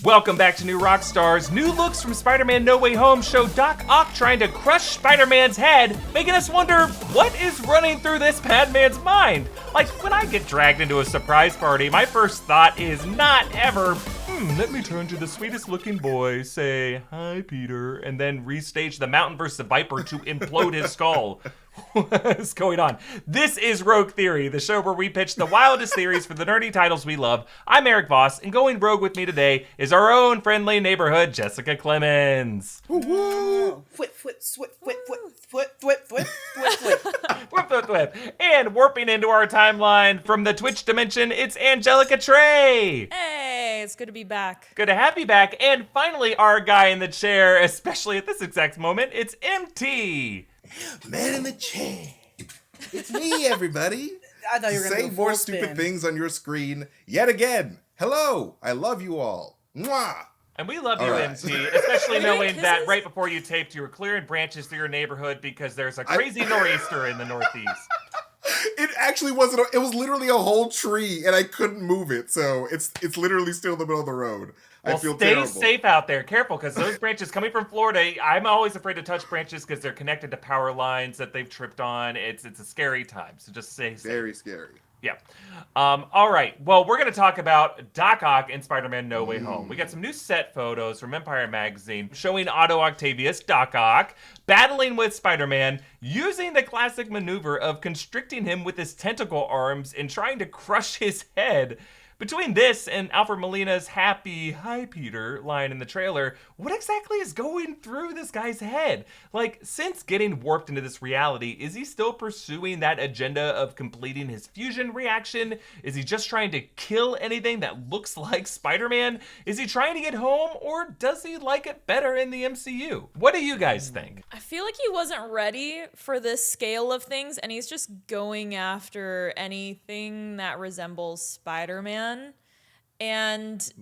Welcome back to New Rockstars. New looks from Spider-Man No Way Home show Doc Ock trying to crush Spider-Man's head, making us wonder what is running through this bad man's mind. Like, when I get dragged into a surprise party, my first thought is not ever, let me turn to the sweetest looking boy, say, hi, Peter, and then restage the Mountain vs. the Viper to implode his skull. What is going on? This is Rogue Theory, the show where we pitch the wildest theories for the nerdy titles we love. I'm Erik Voss, and going rogue with me today is our own friendly neighborhood, Jessica Clemons. Woo! Whip, whip, whip, whip, whip, whip, whip, whip, Whip, whip, whip. And warping into our timeline from the Twitch dimension, it's Angelica Trae. Hey, it's good to be back. Good to have you back. And finally, our guy in the chair, especially at this exact moment, it's MT. Man in the chair. It's me, everybody. I thought you were going to say more stupid things on your screen yet again. Hello, I love you all. Mwah. And we love you, All right. MT, especially knowing that right before you taped, you were clearing branches through your neighborhood because there's a crazy nor'easter in the Northeast. It actually wasn't. It was literally a whole tree, and I couldn't move it. So it's literally still in the middle of the road. Well, I feel stay terrible. safe out there. Careful, because those branches coming from Florida, I'm always afraid to touch branches because they're connected to power lines that they've tripped on. It's a scary time, so just stay safe. Very scary. Yeah. All right. Well, we're going to talk about Doc Ock and Spider-Man No Way Home. We got some new set photos from Empire Magazine showing Otto Octavius, Doc Ock, battling with Spider-Man, using the classic maneuver of constricting him with his tentacle arms and trying to crush his head. Between this and Alfred Molina's happy, hi, Peter, line in the trailer, what exactly is going through this guy's head? Like, since getting warped into this reality, is he still pursuing that agenda of completing his fusion reaction? Is he just trying to kill anything that looks like Spider-Man? Is he trying to get home, or does he like it better in the MCU? What do you guys think? I feel like he wasn't ready for this scale of things, and he's just going after anything that resembles Spider-Man. And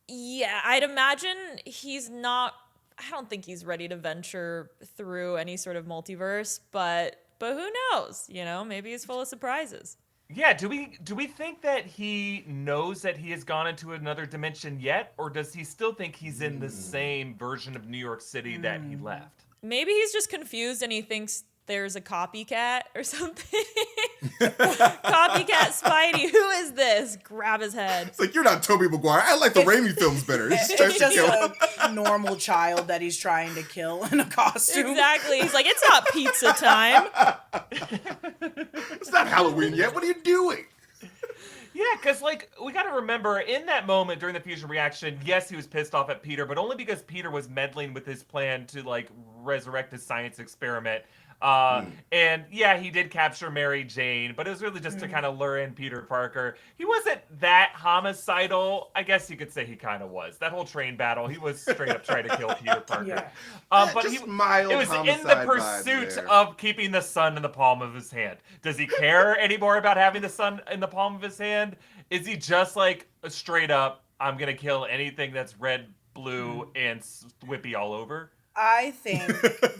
yeah, I'd imagine he's not, I don't think he's ready to venture through any sort of multiverse, but who knows? You know, maybe he's full of surprises. Yeah, do we think that he knows that he has gone into another dimension yet, or does he still think he's in the same version of New York City that he left? Maybe he's just confused and he thinks there's a copycat or something. Copycat Spidey, who is this? Grab his head. It's like, you're not Tobey Maguire. I like the Raimi films better. It's It's just a normal child that he's trying to kill in a costume. Exactly. He's like, it's not pizza time. It's not Halloween yet. What are you doing? Yeah, because, like, we got to remember, in that moment during the fusion reaction, yes, he was pissed off at Peter, but only because Peter was meddling with his plan to, like, resurrect his science experiment. And, yeah, he did capture Mary Jane, but it was really just to kind of lure in Peter Parker. He wasn't that homicidal. I guess you could say he kind of was. That whole train battle, he was straight up trying to kill Peter Parker. Yeah. But just mild it was in the homicide pursuit vibe there. of keeping the sun in the palm of his hand. Does he care anymore about having the sun in the palm of his hand? Is he just like straight up, I'm going to kill anything that's red, blue, and whippy all over? I think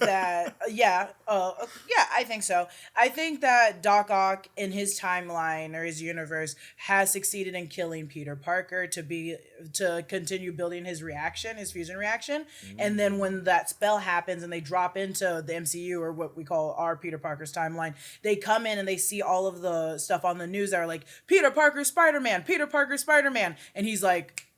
that, I think so. I think that Doc Ock in his timeline or his universe has succeeded in killing Peter Parker to continue building his reaction, his fusion reaction. And then when that spell happens and they drop into the MCU, or what we call our Peter Parker's timeline, they come in and they see all of the stuff on the news that are like, Peter Parker, Spider-Man, Peter Parker, Spider-Man. And he's like,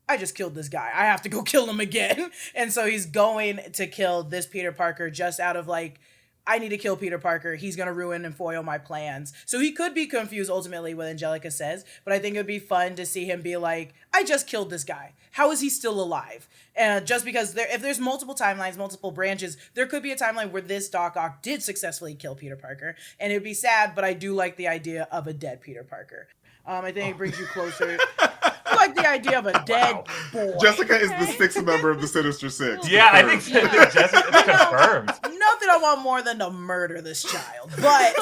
I just killed this guy. I have to go kill him again. And so he's going to kill this Peter Parker just out of like, I need to kill Peter Parker. He's going to ruin and foil my plans. So he could be confused ultimately what Angelica says, but I think it would be fun to see him be like, I just killed this guy. How is he still alive? And just because if there's multiple timelines, multiple branches, there could be a timeline where this Doc Ock did successfully kill Peter Parker. And it'd be sad, but I do like the idea of a dead Peter Parker. I think it brings you closer. I like the idea of a dead boy. Jessica is the sixth member of the Sinister Six. Yeah, I think Jessica, it's confirmed. Nothing I want more than to murder this child, but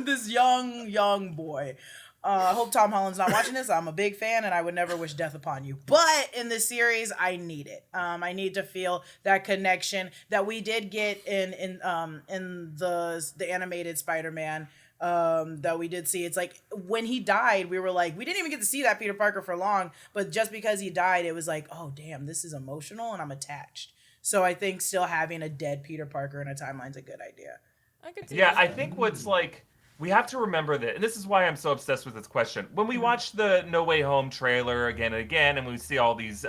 this young boy. I hope Tom Holland's not watching this. I'm a big fan, and I would never wish death upon you. But in this series, I need it. I need to feel that connection that we did get in the animated Spider-Man. that we did see. It's like when he died, we were like, we didn't even get to see that Peter Parker for long, but just because he died, it was like, oh damn, this is emotional and I'm attached. So I think still having a dead Peter Parker in a timeline is a good idea. I think what's like, we have to remember that, and this is why I'm so obsessed with this question. When we watch the No Way Home trailer again and again, and we see all these,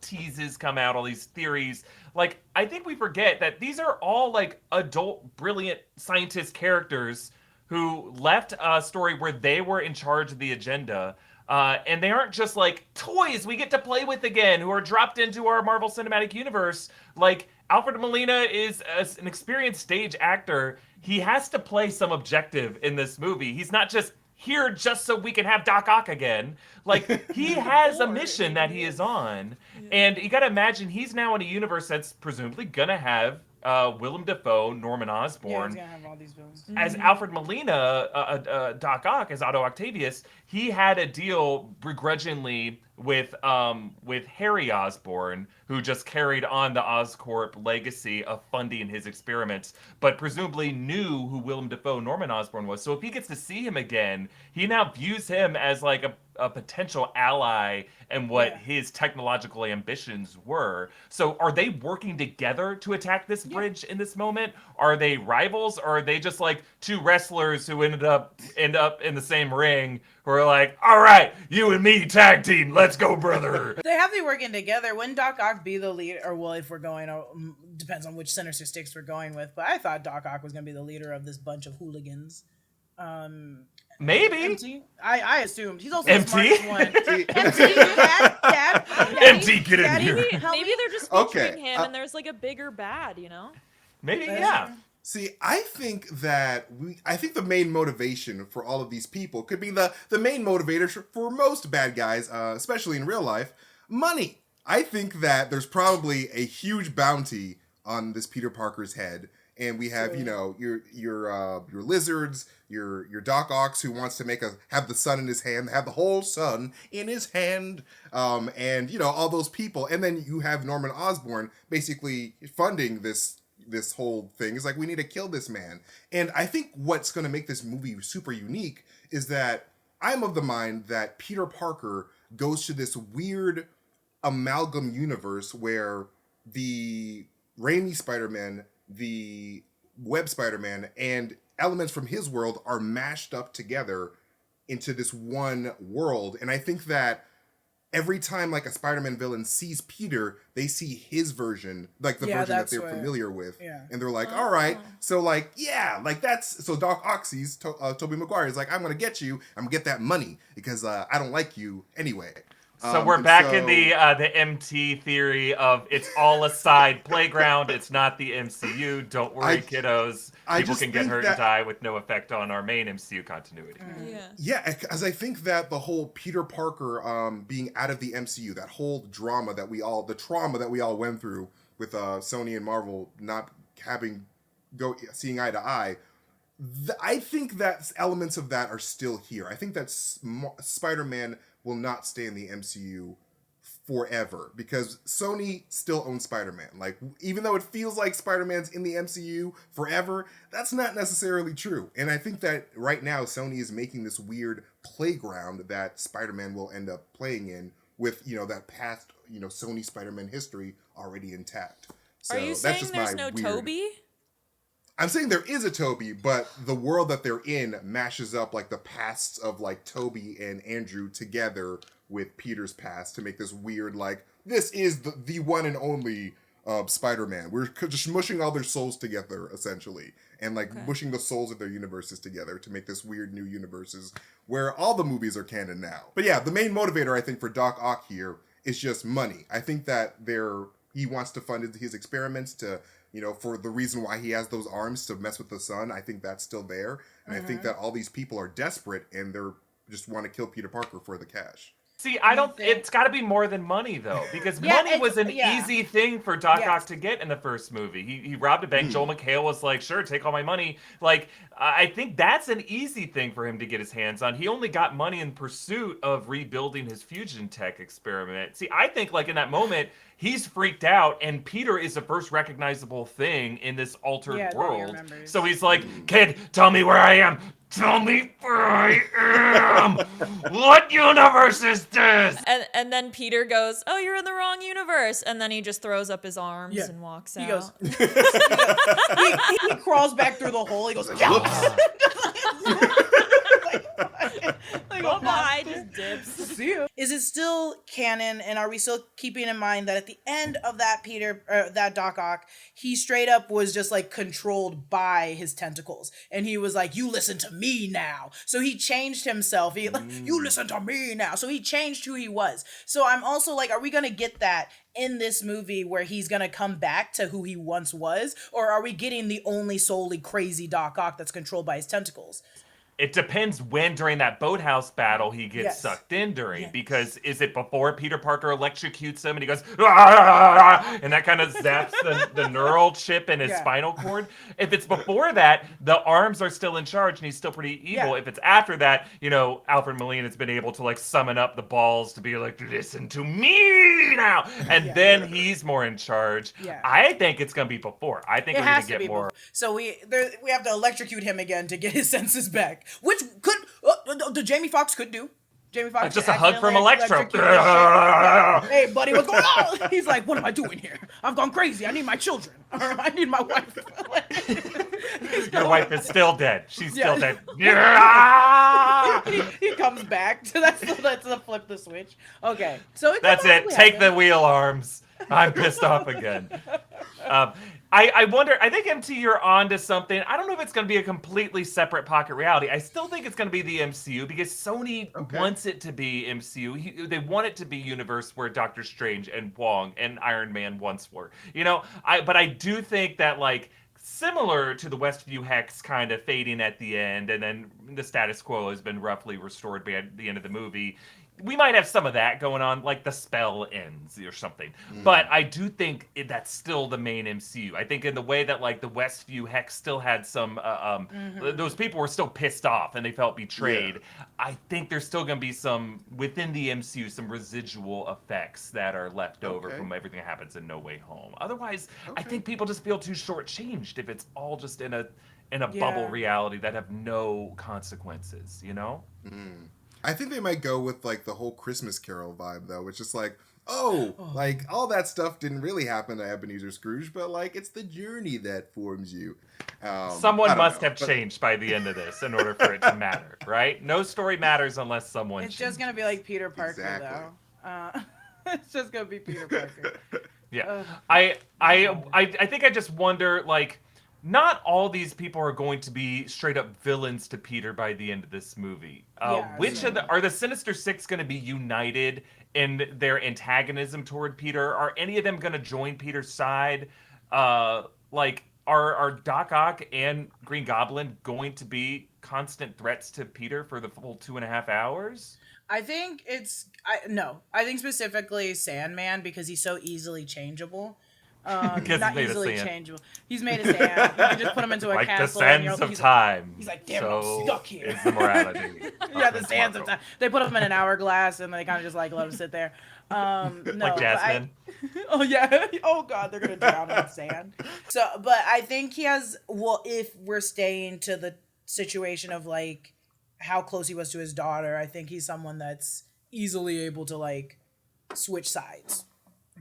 teases come out, all these theories, like, I think we forget that these are all, like, adult, brilliant scientist characters who left a story where they were in charge of the agenda. And they aren't just like toys we get to play with again who are dropped into our Marvel Cinematic Universe. Like, Alfred Molina is an experienced stage actor. He has to play some objective in this movie. He's not just here just so we can have Doc Ock again. Like, he has a mission that he is on. And you gotta imagine he's now in a universe that's presumably gonna have Willem Dafoe, Norman Osborn. He's gonna have all these villains. As Alfred Molina, Doc Ock, as Otto Octavius, he had a deal begrudgingly with Harry Osborn, who just carried on the Oscorp legacy of funding his experiments, but presumably knew who Willem Dafoe, Norman Osborn was. So if he gets to see him again, he now views him as like a potential ally and what his technological ambitions were. So are they working together to attack this bridge in this moment? Are they rivals, or are they just like two wrestlers who end up in the same ring who are like, all right, you and me tag team, let's go, brother. They have to be working together. Wouldn't Doc Ock be the leader? Or, well, if we're going, depends on which Sinister Six we're going with. But I thought Doc Ock was going to be the leader of this bunch of hooligans. Maybe. MT? I assumed. He's also MT? the smartest one. MT, Dad, MT, get in here. Maybe they're just featuring him and there's like a bigger bad, you know? Maybe, yeah. See, I think the main motivation for all of these people could be the main motivator for most bad guys, especially in real life, money. I think that there's probably a huge bounty on this Peter Parker's head, and we have, your lizards, your Doc Ocks who wants to have the sun in his hand, have the whole sun in his hand, and all those people, and then you have Norman Osborn basically funding this whole thing. Is like, we need to kill this man. And I think what's going to make this movie super unique is that I'm of the mind that Peter Parker goes to this weird amalgam universe where the Raimi Spider-Man, the Web Spider-Man, and elements from his world are mashed up together into this one world. And I think that every time like a Spider-Man villain sees Peter, they see his version, like the version that they're familiar with. Yeah. And they're like, all right, so like, so Doc Ock sees Tobey Maguire is like, I'm going to get you. I'm going to get that money because I don't like you anyway. So we're back in the MT theory of it's all a side playground. It's not the MCU. Don't worry, kiddos. People can get hurt and die with no effect on our main MCU continuity. Yeah, as I think that the whole Peter Parker being out of the MCU, that whole trauma that we all went through with Sony and Marvel not seeing eye to eye, I think that elements of that are still here. I think that Spider-Man will not stay in the MCU forever because Sony still owns Spider-Man. Like, even though it feels like Spider-Man's in the MCU forever, that's not necessarily true. And I think that right now Sony is making this weird playground that Spider-Man will end up playing in with, that past, Sony Spider-Man history already intact. So are you saying there's no Tobey? I'm saying there is a Tobey, but the world that they're in mashes up like the pasts of like Tobey and Andrew together with Peter's past to make this weird, like, this is the one and only Spider-Man. We're just mushing all their souls together, essentially, and like mushing the souls of their universes together to make this weird new universes where all the movies are canon now. But yeah, the main motivator, I think, for Doc Ock here is just money. I think that he wants to fund his experiments to, for the reason why he has those arms to mess with the sun. I think that's still there. And I think that all these people are desperate and they're just want to kill Peter Parker for the cash. See, it's got to be more than money, though, because money was an easy thing for Doc Ock to get in the first movie. He robbed a bank. Joel McHale was like, sure, take all my money. Like, I think that's an easy thing for him to get his hands on. He only got money in pursuit of rebuilding his fusion tech experiment. See, I think, like, in that moment, he's freaked out, and Peter is the first recognizable thing in this altered world. So he's like, kid, tell me where I am. Tell me where I am! What universe is this? And then Peter goes, "Oh, you're in the wrong universe," and then he just throws up his arms and walks out. He goes. He crawls back through the hole. He goes. Bye, just dips. See you. Is it still canon, and are we still keeping in mind that at the end of that Doc Ock, he straight up was just like controlled by his tentacles, and he was like, "You listen to me now." So he changed himself. You listen to me now. So he changed who he was. So I'm also like, are we gonna get that in this movie where he's gonna come back to who he once was, or are we getting the only solely crazy Doc Ock that's controlled by his tentacles? It depends when during that boathouse battle he gets sucked in during. Because is it before Peter Parker electrocutes him and he goes, "Ah!" and that kind of zaps the neural chip in his spinal cord? If it's before that, the arms are still in charge and he's still pretty evil. Yeah. If it's after that, Alfred Molina has been able to like summon up the balls to be like, "Listen to me now," and then he's more in charge. Yeah. I think it's gonna be before. I think we're gonna get more. So we have to electrocute him again to get his senses back, which could the Jamie Foxx could do. Jamie Foxx Just a hug from Electro. Hey, buddy, what's going on? He's like, "What am I doing here? I've gone crazy. I need my children. I need my wife." Your wife is still dead. She's still dead. he comes back. So that's the flip the switch. Okay, so that's it. Take the wheel arms. I'm pissed off again. I wonder, I think, MT, you're on to something. I don't know if it's going to be a completely separate pocket reality. I still think it's going to be the MCU because Sony wants it to be MCU. They want it to be universe where Doctor Strange and Wang and Iron Man once were. But I do think that, like, similar to the Westview Hex kind of fading at the end, and then the status quo has been roughly restored by the end of the movie, we might have some of that going on, like the spell ends or something. But I do think that's still the main MCU. I think in the way that like the Westview Hex still had some, those people were still pissed off and they felt betrayed. Yeah. I think there's still going to be some, within the MCU, some residual effects that are left over from everything that happens in No Way Home. Otherwise, I think people just feel too shortchanged if it's all just in a bubble reality that have no consequences, I think they might go with like the whole Christmas Carol vibe though, which is like, like all that stuff didn't really happen to Ebenezer Scrooge, but like it's the journey that forms you. Someone must have changed by the end of this in order for it to matter, right? No story matters unless someone It's just gonna be like Peter Parker though. It's just gonna be Peter Parker. Yeah. I think I just wonder, like, not all these people are going to be straight up villains to Peter by the end of this movie. Which are the Sinister Six going to be united in their antagonism toward Peter? Are any of them going to join Peter's side? Are Doc Ock and Green Goblin going to be constant threats to Peter for the full 2.5 hours? I think I think specifically Sandman, because he's so easily changeable. Not easily changeable. He's made of sand. You can just put him into a like castle. The sands of time. He's like, damn, I'm stuck here. Is the morality. The sands of time. They put him in an hourglass and they kind of just like let him sit there. No, like Jasmine. Oh God, they're gonna drown in sand. So, but I think he has. Well, if we're staying to the situation of like how close he was to his daughter, I think he's someone that's easily able to like switch sides.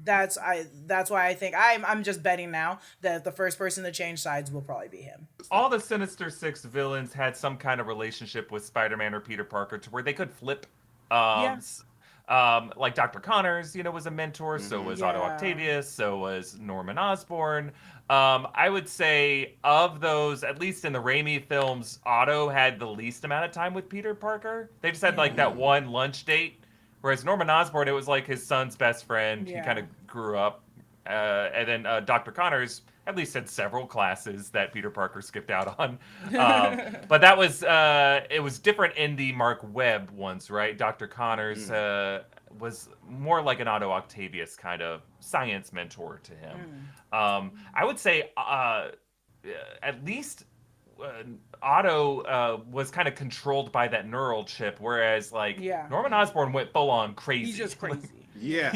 That's why I think I'm just betting now that the first person to change sides will probably be him. All the Sinister Six villains had some kind of relationship with Spider-Man or Peter Parker to where they could flip. Like Dr. Connors, was a mentor. So was Otto Octavius. So was Norman Osborn. I would say of those, at least in the Raimi films, Otto had the least amount of time with Peter Parker. They just had like that one lunch date. Whereas Norman Osborn, it was like his son's best friend. Yeah. He kind of grew up. And then Dr. Connors at least had several classes that Peter Parker skipped out on. But that was, it was different in the Mark Webb ones, right? Dr. Connors was more like an Otto Octavius kind of science mentor to him. I would say at least... Otto was kind of controlled by that neural chip, whereas Norman Osborn went full on crazy. He's just crazy. Yeah.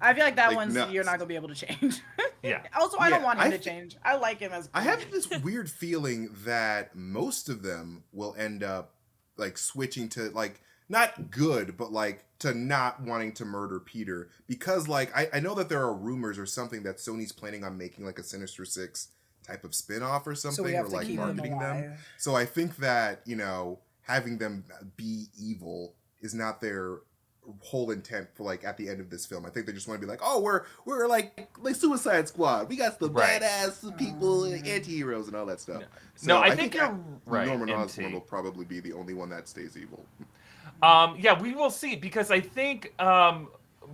I feel like that one's nuts. You're not gonna be able to change. Yeah. Also, I don't Yeah, want him to change. I like him as. I have this weird feeling that most of them will end up like switching to like not good, but like to not wanting to murder Peter, because like I know that there are rumors or something that Sony's planning on making like a Sinister Six type of spin-off or something, So we have or to like keep marketing them. So I think that, you know, having them be evil is not their whole intent for like at the end of this film. I think they just want to be like, oh, we're like Suicide Squad. We got the badass people, anti-heroes, and all that stuff. No, So I think you're right. Norman MT. Osborn will probably be the only one that stays evil. Yeah, we will see, because I think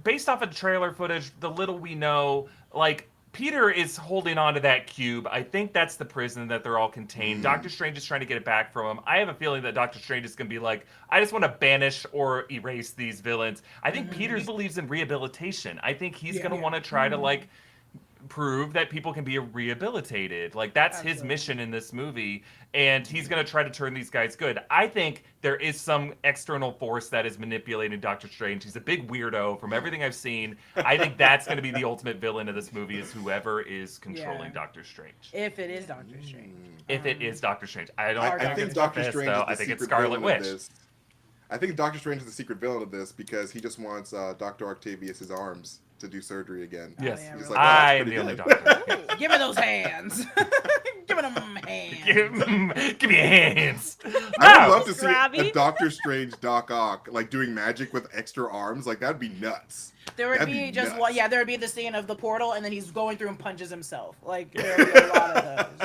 based off of trailer footage, the little we know, like Peter is holding on to that cube. I think that's the prison that they're all contained. Doctor Strange is trying to get it back from him. I have a feeling that Doctor Strange is going to be like, I just want to banish or erase these villains. I think Peter believes in rehabilitation. I think he's going to want to try to like prove that people can be rehabilitated. Like that's his mission in this movie, and he's going to try to turn these guys good. I think there is some external force that is manipulating Doctor Strange. He's a big weirdo from everything I've seen. I think that's going to be the ultimate villain of this movie, is whoever is controlling Doctor Strange. If it is Doctor Strange. If it is Doctor Strange. I think Doctor Strange is the I think it's secret Scarlet villain of Witch. this. I think Doctor Strange is the secret villain of this because he just wants Dr. Octavius' arms to do surgery again. Yes. yeah, He's really. like, oh, that's I am pretty the only good. doctor. Give me those hands. Give me them hands. Give me your hands. I would love to see Grabby. a Doctor Strange Doc Ock like doing magic with extra arms. Like that'd be nuts. There would That'd be be just nuts. one. Yeah, there would be the scene of the portal, and then he's going through and punches himself. Like there would be a lot of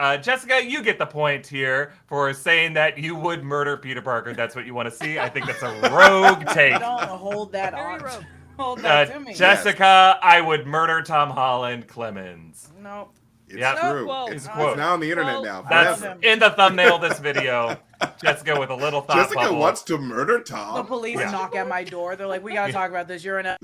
those. Jessica, you get the point here for saying that you would murder Peter Parker. That's what you want to see. I think that's a rogue take. Don't hold that Very on. rogue. Hold that to me. Jessica, I would murder Tom Holland Clemons. No. It's Yep. true. Whoa. It's It's quote. It's now on the internet Well, now. That's Forever. in the thumbnail of this video. Jessica with a little thought Jessica bubble. wants to murder The Tom. police knock at my door. They're like, "We gotta talk about this. You're in a."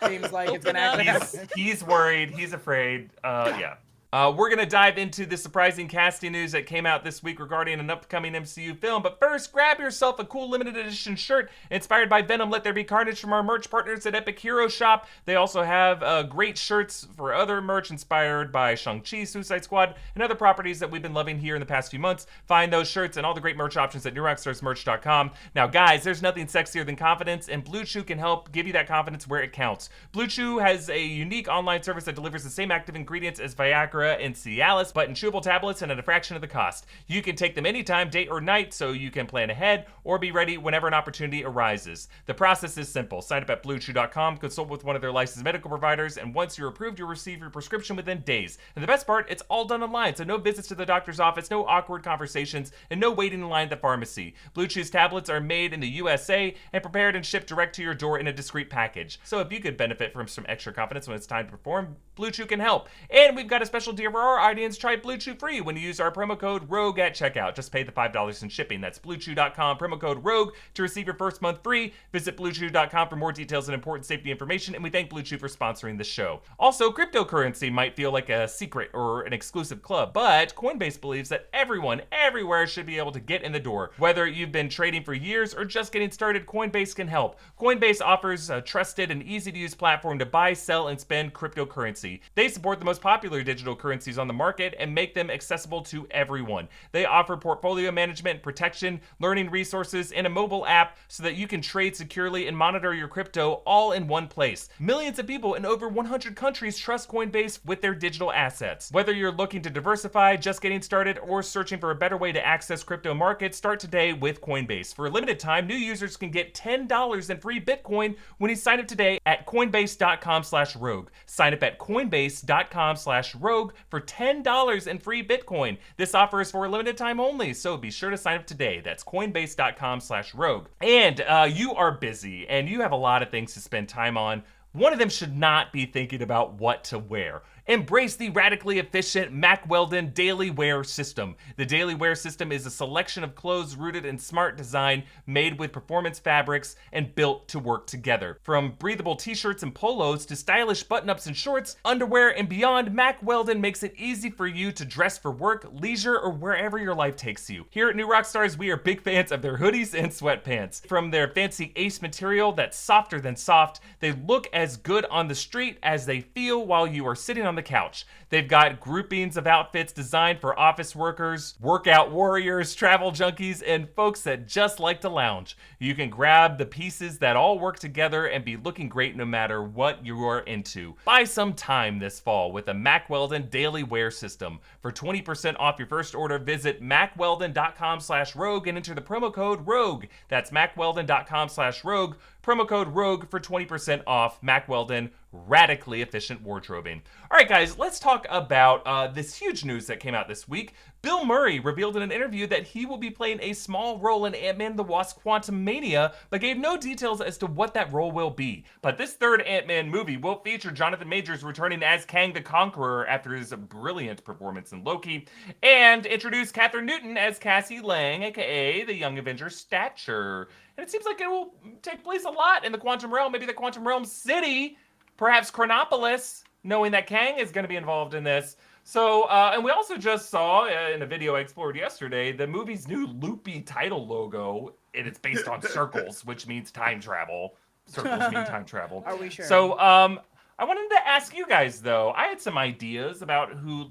Seems like it's gonna actually happen. He's worried. He's afraid. Yeah. We're going to dive into the surprising casting news that came out this week regarding an upcoming MCU film. But first, grab yourself a cool limited edition shirt inspired by Venom, Let There Be Carnage from our merch partners at Epic Hero Shop. They also have great shirts for other merch inspired by Shang-Chi, Suicide Squad, and other properties that we've been loving here in the past few months. Find those shirts and all the great merch options at newrockstarsmerch.com. Now, guys, there's nothing sexier than confidence, and Blue Chew can help give you that confidence where it counts. Blue Chew has a unique online service that delivers the same active ingredients as Viagra and Cialis, but in chewable tablets and at a fraction of the cost. You can take them anytime, day or night, so you can plan ahead or be ready whenever an opportunity arises. The process is simple. Sign up at BlueChew.com, consult with one of their licensed medical providers, and once you're approved, you'll receive your prescription within days. And the best part, it's all done online, so no visits to the doctor's office, no awkward conversations, and no waiting in line at the pharmacy. Blue Chew's tablets are made in the USA and prepared and shipped direct to your door in a discreet package. So if you could benefit from some extra confidence when it's time to perform, Blue Chew can help. And we've got a special deal for our audience. Try Blue Chew free when you use our promo code ROGUE at checkout. Just pay the $5 in shipping. That's BlueChew.com, promo code ROGUE to receive your first month free. Visit BlueChew.com for more details and important safety information, and we thank Blue Chew for sponsoring the show. Also, cryptocurrency might feel like a secret or an exclusive club, but Coinbase believes that everyone, everywhere should be able to get in the door. Whether you've been trading for years or just getting started, Coinbase can help. Coinbase offers a trusted and easy-to-use platform to buy, sell, and spend cryptocurrency. They support the most popular digital currencies on the market and make them accessible to everyone. They offer portfolio management, protection, learning resources, and a mobile app so that you can trade securely and monitor your crypto all in one place. Millions of people in over 100 countries trust Coinbase with their digital assets. Whether you're looking to diversify, just getting started, or searching for a better way to access crypto markets, start today with Coinbase. For a limited time, new users can get $10 in free Bitcoin when you sign up today at coinbase.com/rogue. Sign up at coinbase.com/rogue for $10 in free Bitcoin. This offer is for a limited time only, so be sure to sign up today. That's coinbase.com/rogue. And you are busy and you have a lot of things to spend time on. One of them should not be thinking about what to wear. Embrace the radically efficient Mack Weldon Daily Wear System. The Daily Wear System is a selection of clothes rooted in smart design, made with performance fabrics, and built to work together. From breathable t-shirts and polos to stylish button-ups and shorts, underwear, and beyond, Mack Weldon makes it easy for you to dress for work, leisure, or wherever your life takes you. Here at New Rockstars, we are big fans of their hoodies and sweatpants. From their fancy Ace material that's softer than soft, they look as good on the street as they feel while you are sitting on the couch. They've got groupings of outfits designed for office workers, workout warriors, travel junkies, and folks that just like to lounge. You can grab the pieces that all work together and be looking great no matter what you are into. Buy some time this fall with the Mack Weldon Daily Wear System. For 20% off your first order, visit mackweldon.com/rogue and enter the promo code ROGUE. That's mackweldon.com/rogue. Promo code ROGUE for 20% off. Mack Weldon, radically efficient wardrobing. All right, guys, let's talk about this huge news that came out this week. Bill Murray revealed in an interview that he will be playing a small role in Ant-Man and the Wasp: Quantumania, but gave no details as to what that role will be. But this third Ant-Man movie will feature Jonathan Majors returning as Kang the Conqueror after his brilliant performance in Loki, and introduce Kathryn Newton as Cassie Lang, aka the Young Avenger Stature. And it seems like it will take place a lot in the Quantum Realm, maybe the Quantum Realm City, perhaps Chronopolis, knowing that Kang is going to be involved in this. So, and we also just saw in a video I explored yesterday, the movie's new loopy title logo, and it's based on circles, which means time travel. Circles mean time travel. Are we sure? So, I wanted to ask you guys, though. I had some ideas about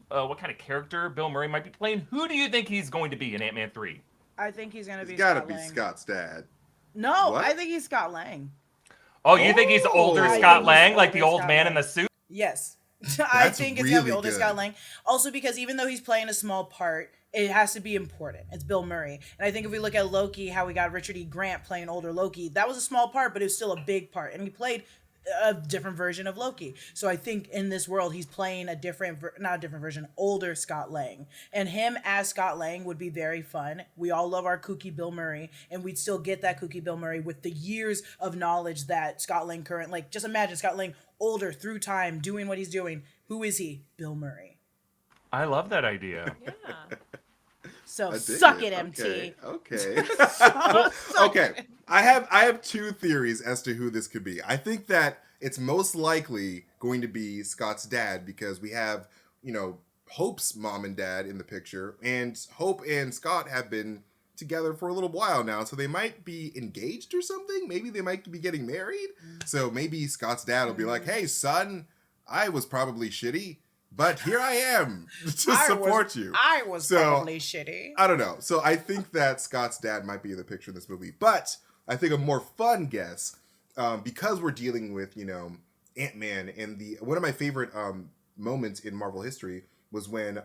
what kind of character Bill Murray might be playing. Who do you think he's going to be in Ant-Man 3? I think he's going to be It's gotta Scott be Lang. Scott's dad. No, What? I think he's Scott Lang. Oh, you think he's older I Scott think Lang, he's like the older old Scott man Lang. in the suit? Yes. I That's think it's going to be really older good. Scott Lang. Also because even though he's playing a small part, it has to be important. It's Bill Murray. And I think if we look at Loki, how we got Richard E. Grant playing older Loki, that was a small part, but it was still a big part. And he played a different version of Loki. So I think in this world, he's playing older Scott Lang. And him as Scott Lang would be very fun. We all love our kooky Bill Murray, and we'd still get that kooky Bill Murray with the years of knowledge that Scott Lang just imagine Scott Lang older through time, doing what he's doing. Who is he? Bill Murray. I love that idea. Yeah. So I dig suck it, MT. Okay. Okay. I have two theories as to who this could be. I think that it's most likely going to be Scott's dad because we have, Hope's mom and dad in the picture, and Hope and Scott have been together for a little while now, so they might be engaged or something. Maybe they might be getting married. So maybe Scott's dad will be like, "Hey, son, I was probably shitty, but here I am to support you." I was probably shitty. I don't know. So I think that Scott's dad might be in the picture in this movie. But I think a more fun guess, because we're dealing with, Ant-Man, and one of my favorite moments in Marvel history was when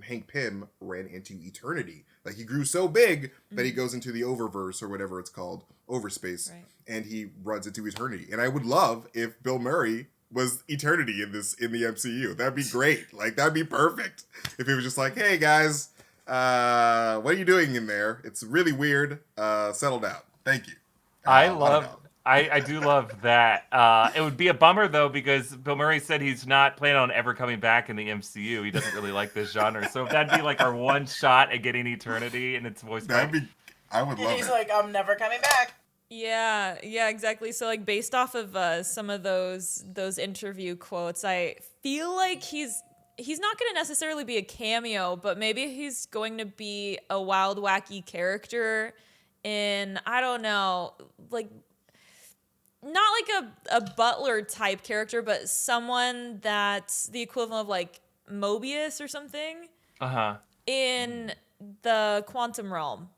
Hank Pym ran into Eternity. Like, he grew so big that he goes into the Oververse, or whatever it's called, Overspace, Right. and he runs into Eternity. And I would love if Bill Murray was Eternity in the MCU. That'd be great. Like, that'd be perfect. If it was just like, "Hey guys, what are you doing in there? It's really weird. Settle down. Thank you." I don't love know. I do love that. It would be a bummer, though, because Bill Murray said he's not planning on ever coming back in the MCU. He doesn't really like this genre. So if that'd be like our one shot at getting Eternity and its voice back. I would love He's it. like, "I'm never coming back." Yeah, exactly. So like based off of some of those interview quotes, I feel like he's not going to necessarily be a cameo, but maybe he's going to be a wild, wacky character in, I don't know, like not like a butler type character, but someone that's the equivalent of like Mobius or something in the quantum realm.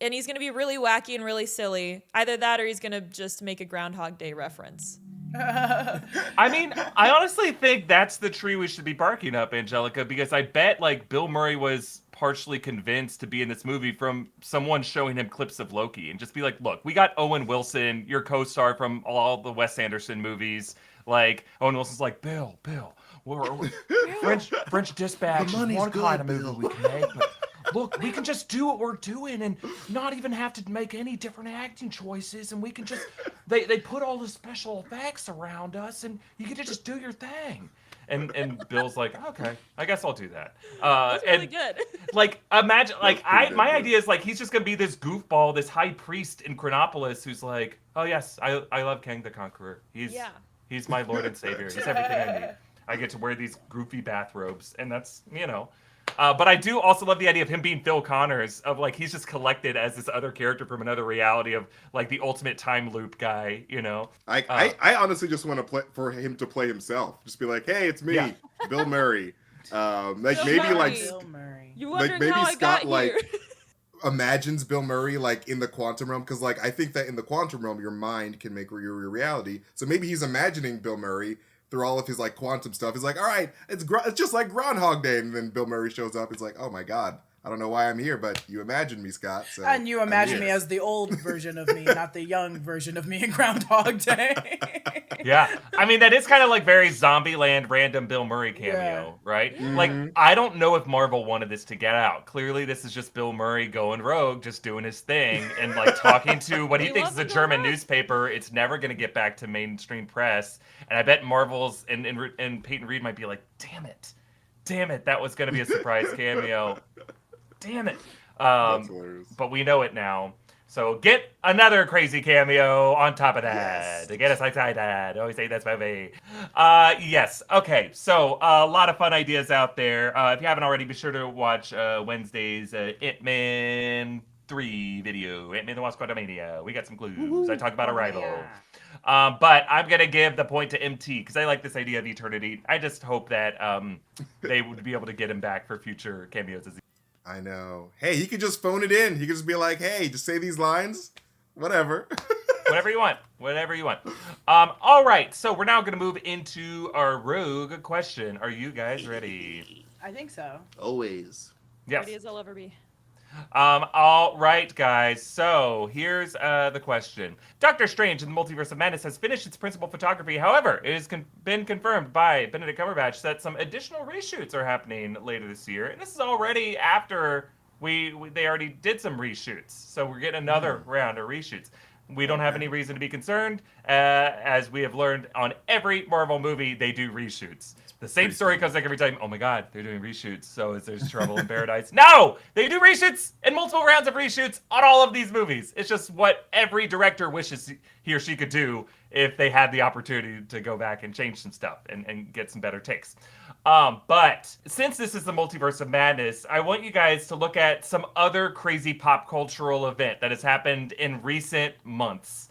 And he's going to be really wacky and really silly. Either that or he's going to just make a Groundhog Day reference. I mean, I honestly think that's the tree we should be barking up, Angelica, because I bet like Bill Murray was partially convinced to be in this movie from someone showing him clips of Loki and just be like, "Look, we got Owen Wilson, your co-star from all the Wes Anderson movies." Like, Owen Wilson's like, Bill, we're French Dispatch is one kind of movie we can make, but look, we can just do what we're doing and not even have to make any different acting choices, and we can just they put all the special effects around us and you get to just do your thing. And Bill's like, okay, I guess I'll do that. That's really and good. like, imagine, like, pretty my good. idea is like he's just gonna be this goofball, this high priest in Chronopolis who's like, oh yes, I love Kang the Conqueror. He's my Lord and Savior. He's everything I need. I get to wear these goofy bathrobes, and that's, you know. But I do also love the idea of him being Phil Connors, of like he's just collected as this other character from another reality of like the ultimate time loop guy, you know. I honestly just want to play for him to play himself. Just be like, hey, it's me, Yeah. Bill Murray. Like Bill maybe Murray. like Bill Murray. You're like wondering maybe how I Scott got like here. imagines Bill Murray like in the quantum realm, because like I think that in the quantum realm your mind can make your reality. So maybe he's imagining Bill Murray through all of his like quantum stuff. He's like, all right, it's just like Groundhog Day, and then Bill Murray shows up. He's like, oh my god, I don't know why I'm here, but you imagined me, Scott. So And you I'm imagine here. me as the old version of me, not the young version of me in Groundhog Day. Yeah, I mean that is kind of like very Zombieland random Bill Murray cameo, Yeah. right? Yeah. Like I don't know if Marvel wanted this to get out. Clearly, this is just Bill Murray going rogue, just doing his thing, and like talking to what he We thinks love is a him so German much. newspaper. It's never going to get back to mainstream press, and I bet Marvel's and Peyton Reed might be like, damn it, that was going to be a surprise cameo. Damn it. That's hilarious. But we know it now. So get another crazy cameo on top of that Yes. to get us excited. Always say that's movie. Yes. Okay. So a lot of fun ideas out there. If you haven't already, be sure to watch Wednesday's Ant-Man 3 video. Ant-Man the Wasp: Quantumania. We got some clues. I talk about Arrival. But I'm going to give the point to MT because I like this idea of eternity. I just hope that they would be able to get him back for future cameos. I know. Hey, he could just phone it in. He could just be like, hey, just say these lines. Whatever. Whatever you want. Whatever you want. All right. So we're now going to move into our rogue question. Are you guys ready? I think so. Always. Yes. Ready as I'll ever be. All right, guys. So here's the question. Doctor Strange in the Multiverse of Madness has finished its principal photography. However, it has been confirmed by Benedict Cumberbatch that some additional reshoots are happening later this year. And this is already after they already did some reshoots. So we're getting another round of reshoots. We don't have any reason to be concerned. As we have learned on every Marvel movie, they do reshoots. The same story comes like every time. Oh my God, they're doing reshoots. So is there's trouble in paradise? No, they do reshoots and multiple rounds of reshoots on all of these movies. It's just what every director wishes he or she could do if they had the opportunity to go back and change some stuff and get some better takes. But since this is the Multiverse of Madness, I want you guys to look at some other crazy pop cultural event that has happened in recent months.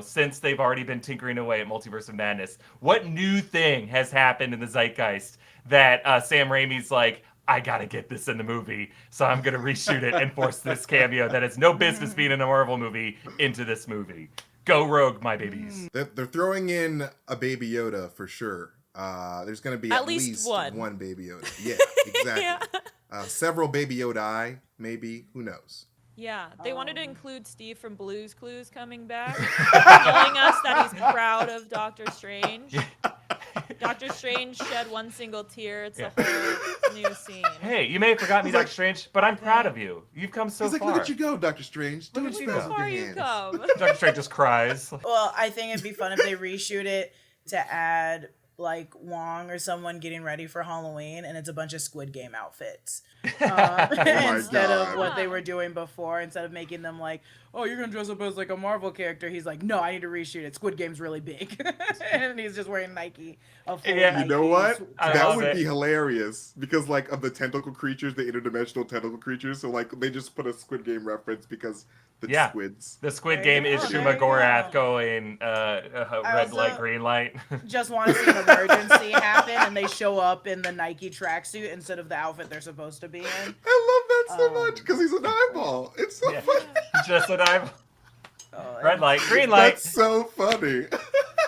Since they've already been tinkering away at Multiverse of Madness. What new thing has happened in the zeitgeist that Sam Raimi's like, I gotta get this in the movie, so I'm gonna reshoot it and force this cameo that has no business being in a Marvel movie into this movie. Go rogue, my babies. They're throwing in a Baby Yoda for sure. There's going to be at least one Baby Yoda. Yeah, exactly. Yeah. Several Baby Yoda, maybe. Who knows? Yeah, they wanted to include Steve from Blue's Clues coming back, telling us that he's proud of Doctor Strange. Doctor Strange shed one single tear. It's a whole new scene. Hey, you may have forgotten me, Doctor Strange, but I'm proud of you. You've come so He's like, far. look at you go, Doctor Strange. Look Doing at you spells go. with How far your you hands. come? Doctor Strange just cries. Well, I think it'd be fun if they reshoot it to add like Wang or someone getting ready for Halloween, and it's a bunch of Squid Game outfits instead of God. what they were doing before. Instead of making them like, oh, you're gonna dress up as like a Marvel character, he's like, no, I need to reshoot it. Squid Game's really big, and he's just wearing Nike. A full Yeah. You know Nike what? I That love would it. be hilarious because, like, of the tentacle creatures, the interdimensional tentacle creatures. So, like, they just put a Squid Game reference because the Yeah. squids. The Squid There you Game is go, Shuma there you Gorath go. going red also- light, green light. Just want to see an emergency happen, and they show up in the Nike tracksuit instead of the outfit they're supposed to be in. I love that so much because he's an eyeball. It's so Yeah. funny. Just an eye. Oh, Red light, green light. That's so funny.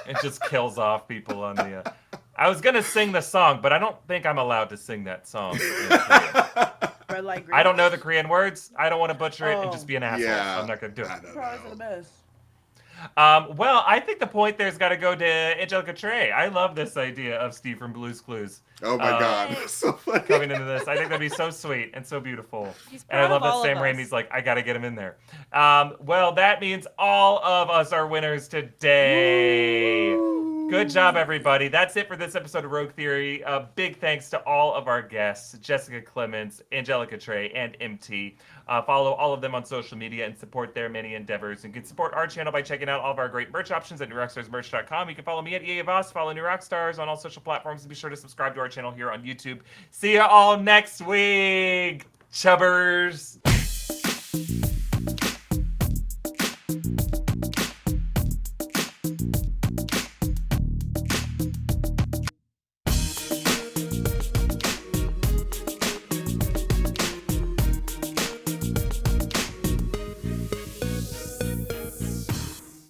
It just kills off people on the. I was gonna sing the song, but I don't think I'm allowed to sing that song. in Korean. Red light, green I don't know light. the Korean words. I don't want to butcher it and Oh. just be an asshole. Yeah. So I'm not gonna do I it. don't Surprise for know. the best. Well, I think the point there's got to go to Angelica Trae. I love this idea of Steve from Blue's Clues Oh my god, Yay. that's so funny. coming into this. I think that'd be so sweet and so beautiful. He's And I proud love of that all Sam of us. Raimi's like, I gotta get him in there. Well, that means all of us are winners today. Good job, everybody. That's it for this episode of Rogue Theory. Big thanks to all of our guests, Jessica Clemons, Angelica Trae, and MT. Follow all of them on social media and support their many endeavors. And you can support our channel by checking out all of our great merch options at newrockstarsmerch.com. You can follow me at EA Voss, follow New Rockstars on all social platforms, and be sure to subscribe to our channel here on YouTube. See you all next week, chubbers.